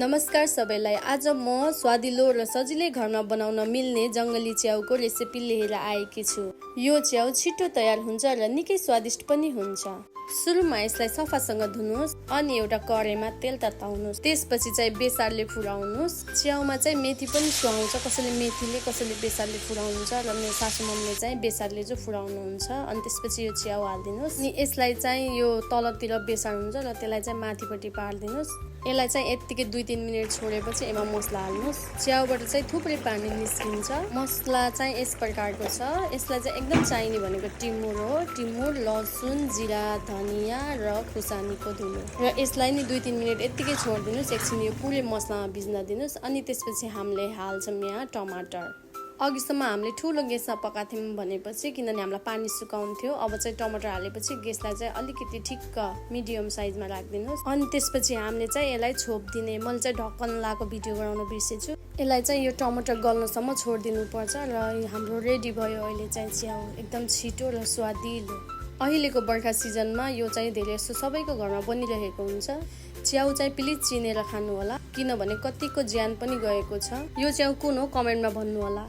नमस्कार सबैलाई। आज म स्वादिलो र सजिलै घरमा बनाउन मिल्ने जङ्गली च्याउको रेसिपी लिएर आएकी छु। यो च्याउ छिटो तयार हुन्छ र निकै स्वादिष्ट पनि हुन्छ। सुरुमा यसलाई सफासँग धुनुहोस् अनि एउटा कराईमा तेल तताउनुहोस्। त्यसपछि चाहिँ बेसारले फुराउनुहोस्। च्याउमा चाहिँ मेथी पनि सुहाउँछ, कसैले मेथीले कसैले बेसारले फुराउनुहुन्छ र मेरो सासू मम्मीले चाहिँ बेसारले चाहिँ फुराउनुहुन्छ। अनि त्यसपछि यो च्याउ हालिदिनुहोस् अनि यसलाई चाहिँ यो तलतिर बेसार हुन्छ र त्यसलाई चाहिँ माथिपट्टि पारिदिनुहोस्। यसलाई चाहिँ यत्तिकै 2-3 मिनट छोडेपछि यसमा मसला हाल्नुहोस्। च्याउबाट चाहिँ थुप्रै पानी निस्किन्छ। मसला चाहिँ यस प्रकारको छ। यसलाई चाहिँ एकदम चाहिने भनेको टिमुर हो। टिमुर, लसुन, जिरा, धनियाँ र खुर्सानीको धुलो र यसलाई नि 2-3 मिनट यत्तिकै छोडिदिनुहोस्। एकछिन यो पुरै मसलामा भिज्न दिनुहोस्। अनि त्यसपछि हामीले हाल्छौँ यहाँ टमाटर। अघिसम्म हामीले ठुलो गेसमा पकाएको थियौँ भनेपछि किनभने हामीलाई पानी सुकाउँथ्यो। अब चाहिँ टमाटर हालेपछि गेसलाई चाहिँ अलिकति ठिक्क मिडियम साइजमा राखिदिनुहोस्। अनि त्यसपछि हामीले चाहिँ यसलाई छोपिदिने, मैले चाहिँ ढक्कन लगाएको भिडियो गराउन बिर्सेछु। यसलाई चाहिँ यो टमाटर गल्नसम्म छोडिदिनु पर्छ र हाम्रो रेडी भयो अहिले चाहिँ च्याउ, एकदम छिटो र स्वादिलो। अहिलेको बर्खा सिजनमा यो चाहिँ धेरै जस्तो सबैको घरमा बनिरहेको हुन्छ। च्याउ चाहिँ प्लिज चिनेर खानु होला किनभने कतिको ज्यान पनि गएको छ। यो च्याउ कुन हो कमेन्टमा भन्नु होला।